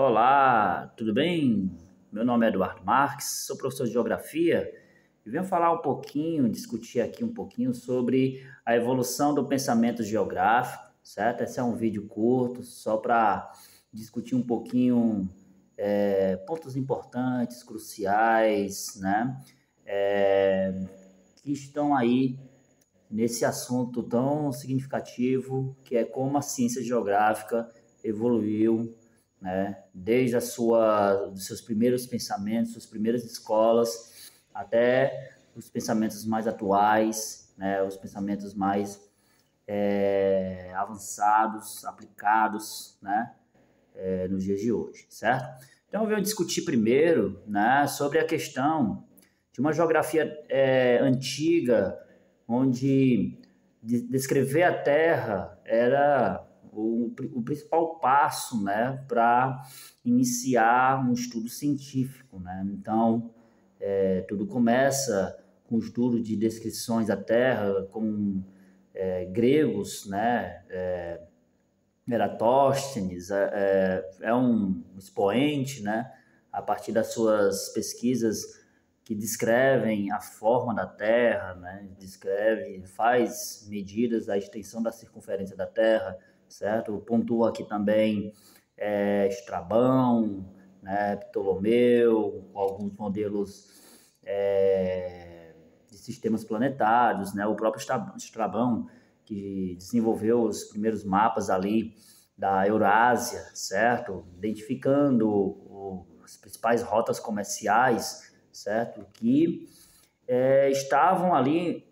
Olá, tudo bem? Meu nome é Eduardo Marques, sou professor de Geografia e venho falar um pouquinho, discutir aqui um pouquinho sobre a evolução do pensamento geográfico, certo? Esse é um vídeo curto, só para discutir um pouquinho pontos importantes, cruciais, né? É, que estão aí nesse assunto tão significativo que é como a ciência geográfica evoluiu, né, desde dos seus primeiros pensamentos, suas primeiras escolas, até os pensamentos mais atuais, né, os pensamentos mais avançados, aplicados, né, nos dias de hoje, certo? Então eu venho discutir primeiro, né, sobre a questão de uma geografia antiga, onde descrever a Terra era o principal passo, né, para iniciar um estudo científico, né? Então, tudo começa com o estudo de descrições da Terra, com gregos, né? Eratóstenes é um expoente, né? A partir das suas pesquisas que descrevem a forma da Terra, né? Faz medidas da extensão da circunferência da Terra, certo? Pontua aqui também Estrabão, né? Ptolomeu, alguns modelos de sistemas planetários, né? O próprio Estrabão, que desenvolveu os primeiros mapas ali da Eurásia, certo? Identificando as principais rotas comerciais, certo? Que estavam ali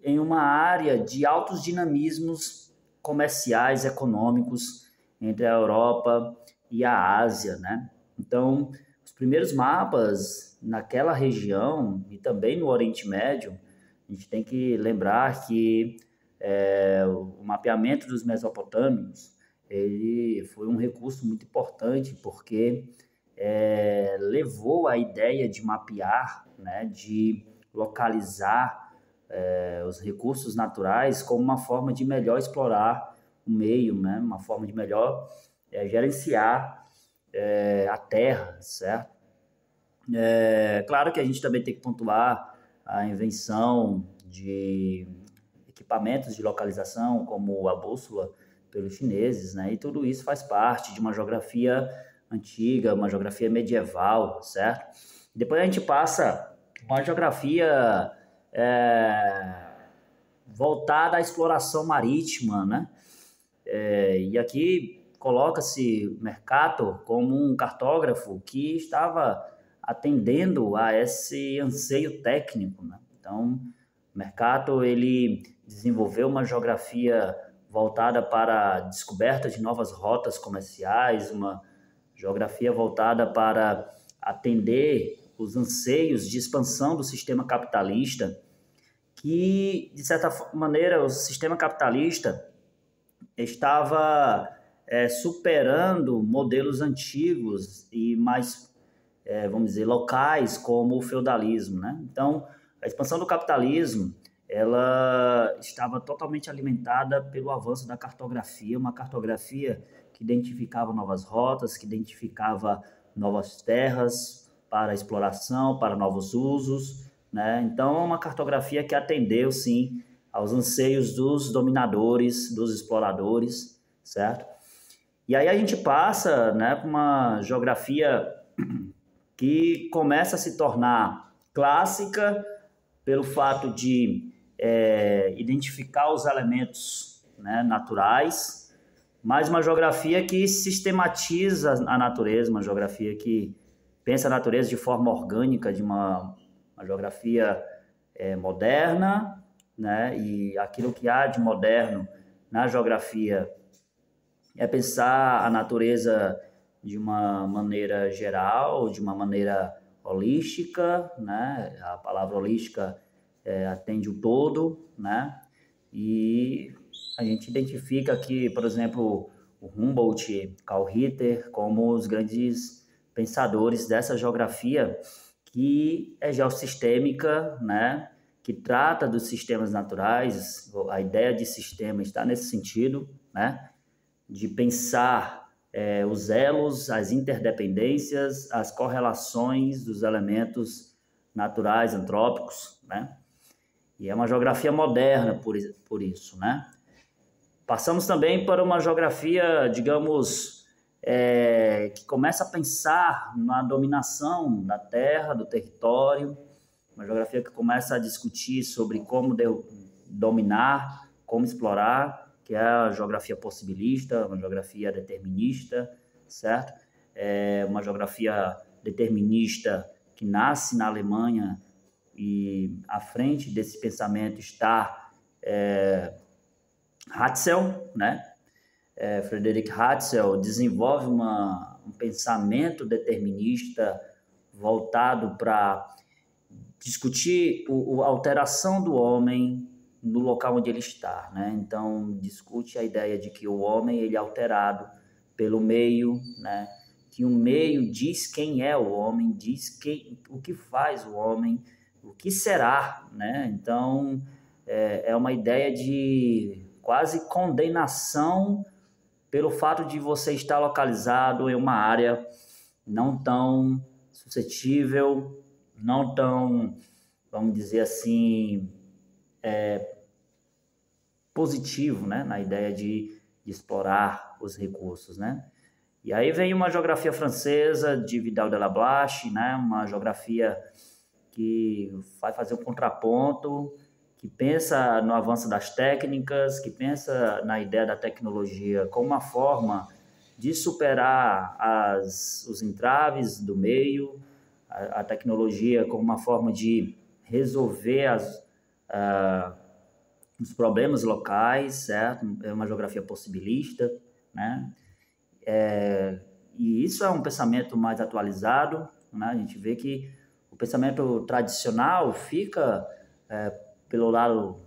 em uma área de altos dinamismos comerciais, econômicos entre a Europa e a Ásia, né? Então, os primeiros mapas naquela região e também no Oriente Médio, a gente tem que lembrar que o mapeamento dos mesopotâmios ele foi um recurso muito importante porque levou a ideia de mapear, né, de localizar os recursos naturais como uma forma de melhor explorar o meio, né, uma forma de melhor gerenciar a terra, certo? Claro que a gente também tem que pontuar a invenção de equipamentos de localização, como a bússola, pelos chineses, né? E tudo isso faz parte de uma geografia antiga, uma geografia medieval, certo? Depois a gente passa uma geografia voltada à exploração marítima, né? E aqui coloca-se Mercator como um cartógrafo que estava atendendo a esse anseio técnico, né? Então, Mercator ele desenvolveu uma geografia voltada para a descoberta de novas rotas comerciais, uma geografia voltada para atender os anseios de expansão do sistema capitalista, que, de certa maneira, o sistema capitalista estava superando modelos antigos e mais, vamos dizer, locais, como o feudalismo, né? Então, a expansão do capitalismo ela estava totalmente alimentada pelo avanço da cartografia, uma cartografia que identificava novas rotas, que identificava novas terras para exploração, para novos usos, né? Então, uma cartografia que atendeu, sim, aos anseios dos dominadores, dos exploradores, certo? E aí a gente passa, né, para uma geografia que começa a se tornar clássica pelo fato de identificar os elementos, né, naturais, mas uma geografia que sistematiza a natureza, uma geografia que pensa a natureza de forma orgânica, de uma geografia moderna, né, e aquilo que há de moderno na geografia é pensar a natureza de uma maneira geral, de uma maneira holística, né? A palavra holística atende o todo, né? E a gente identifica aqui, por exemplo, o Humboldt, Carl Ritter, como os grandes pensadores dessa geografia que é geossistêmica, né? Que trata dos sistemas naturais. A ideia de sistema está nesse sentido, né? De pensar os elos, as interdependências, as correlações dos elementos naturais, antrópicos, né? E é uma geografia moderna por isso, né? Passamos também para uma geografia, digamos, que começa a pensar na dominação da terra, do território, uma geografia que começa a discutir sobre como dominar, como explorar, que é a geografia possibilista, uma geografia determinista, certo? É uma geografia determinista que nasce na Alemanha e à frente desse pensamento está Hatzel, né? Friedrich Hatzel desenvolve um pensamento determinista voltado para discutir a alteração do homem no local onde ele está, né? Então, discute a ideia de que o homem ele é alterado pelo meio, né? Que o meio diz quem é o homem, diz o que faz o homem, o que será, né? Então, é uma ideia de quase condenação pelo fato de você estar localizado em uma área não tão suscetível, não tão, vamos dizer assim, positivo, né, na ideia de explorar os recursos, né? E aí vem uma geografia francesa de Vidal de la Blache, né, uma geografia que vai fazer um contraponto, que pensa no avanço das técnicas, que pensa na ideia da tecnologia como uma forma de superar os entraves do meio, a tecnologia como uma forma de resolver os problemas locais, certo? É uma geografia possibilista, né? E isso é um pensamento mais atualizado, né? A gente vê que o pensamento tradicional fica pelo lado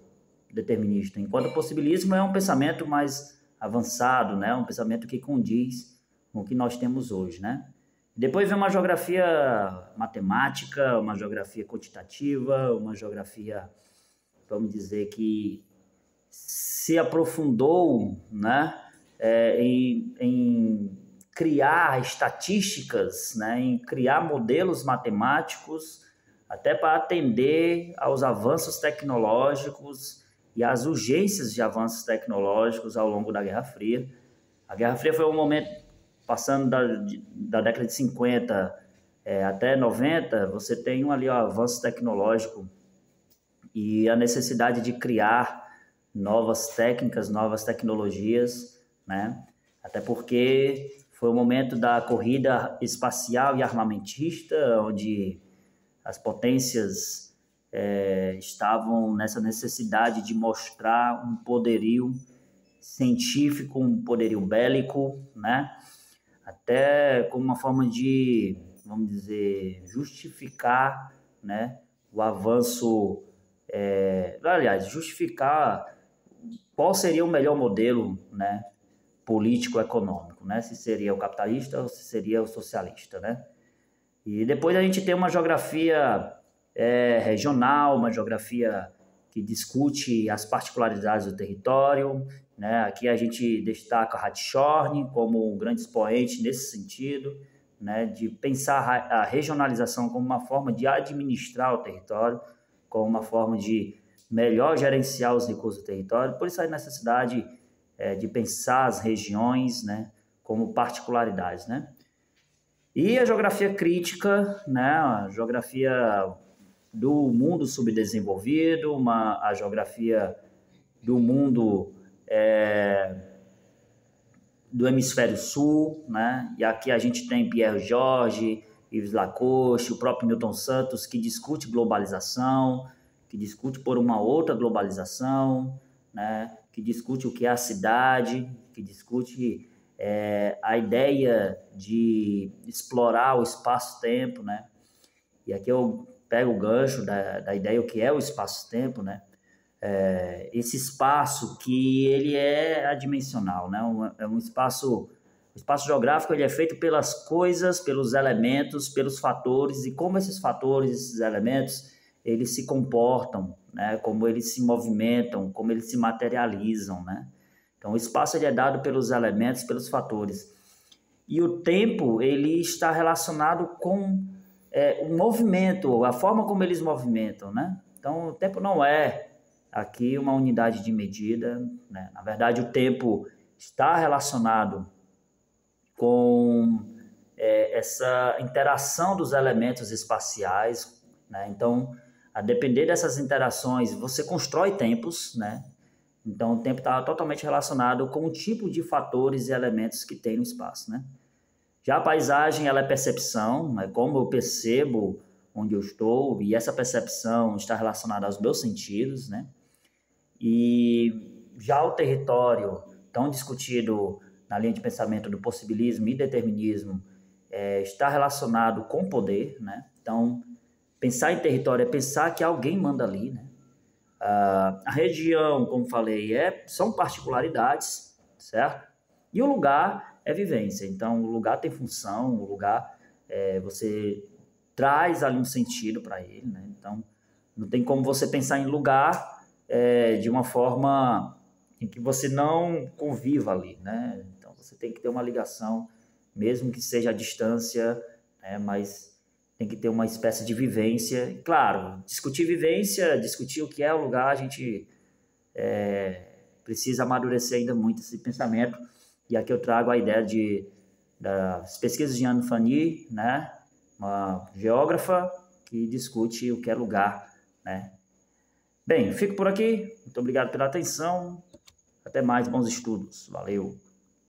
determinista, enquanto o possibilismo é um pensamento mais avançado, né? Um pensamento que condiz com o que nós temos hoje, né? Depois vem uma geografia matemática, uma geografia quantitativa, uma geografia, vamos dizer, que se aprofundou, né, em criar estatísticas, né, em criar modelos matemáticos, até para atender aos avanços tecnológicos e às urgências de avanços tecnológicos ao longo da Guerra Fria. A Guerra Fria foi um momento, passando da década de 50 até 90, você tem ali o avanço tecnológico e a necessidade de criar novas técnicas, novas tecnologias, né? Até porque foi o momento da corrida espacial e armamentista, onde as potências estavam nessa necessidade de mostrar um poderio científico, um poderio bélico, né? Até como uma forma de, vamos dizer, justificar, né, o avanço, justificar qual seria o melhor modelo, né, político-econômico, né? Se seria o capitalista ou se seria o socialista, né? E depois a gente tem uma geografia regional, uma geografia que discute as particularidades do território, né? Aqui a gente destaca Hartshorne como um grande expoente nesse sentido, né? De pensar a regionalização como uma forma de administrar o território, como uma forma de melhor gerenciar os recursos do território. Por isso a necessidade de pensar as regiões, né, como particularidades, né? E a geografia crítica, né, a geografia do mundo subdesenvolvido, a geografia do mundo do hemisfério sul, né? E aqui a gente tem Pierre George, Yves Lacoste, o próprio Milton Santos, que discute globalização, que discute por uma outra globalização, né? Que discute o que é a cidade, que discute a ideia de explorar o espaço-tempo, né? E aqui eu pego o gancho da ideia o que é o espaço-tempo, né? Esse espaço que ele é adimensional, né? O espaço geográfico ele é feito pelas coisas, pelos elementos, pelos fatores, e como esses fatores, esses elementos, eles se comportam, né? Como eles se movimentam, como eles se materializam, né? Então, o espaço ele é dado pelos elementos, pelos fatores. e o tempo ele está relacionado com o movimento, a forma como eles movimentam, né? Então, o tempo não é aqui uma unidade de medida, né? Na verdade, o tempo está relacionado com essa interação dos elementos espaciais, né? Então, a depender dessas interações, você constrói tempos, né? Então, o tempo está totalmente relacionado com o tipo de fatores e elementos que tem no espaço, né? Já a paisagem, ela é percepção, é como eu percebo onde eu estou, e essa percepção está relacionada aos meus sentidos, né? E já o território, tão discutido na linha de pensamento do possibilismo e determinismo, está relacionado com poder, né? Então, pensar em território é pensar que alguém manda ali, né? A região, como falei, são particularidades, certo? E o lugar é vivência. Então, o lugar tem função, o lugar você traz ali um sentido para ele, né? Então, não tem como você pensar em lugar de uma forma em que você não conviva ali, né? Então, você tem que ter uma ligação, mesmo que seja à distância, né? Mas tem que ter uma espécie de vivência. E, claro, discutir vivência, discutir o que é o lugar, a gente precisa amadurecer ainda muito esse pensamento. E aqui eu trago a ideia das pesquisas de Anne Fanny, né? Uma geógrafa que discute o que é lugar, né? Bem, fico por aqui. Muito obrigado pela atenção. Até mais, bons estudos. Valeu!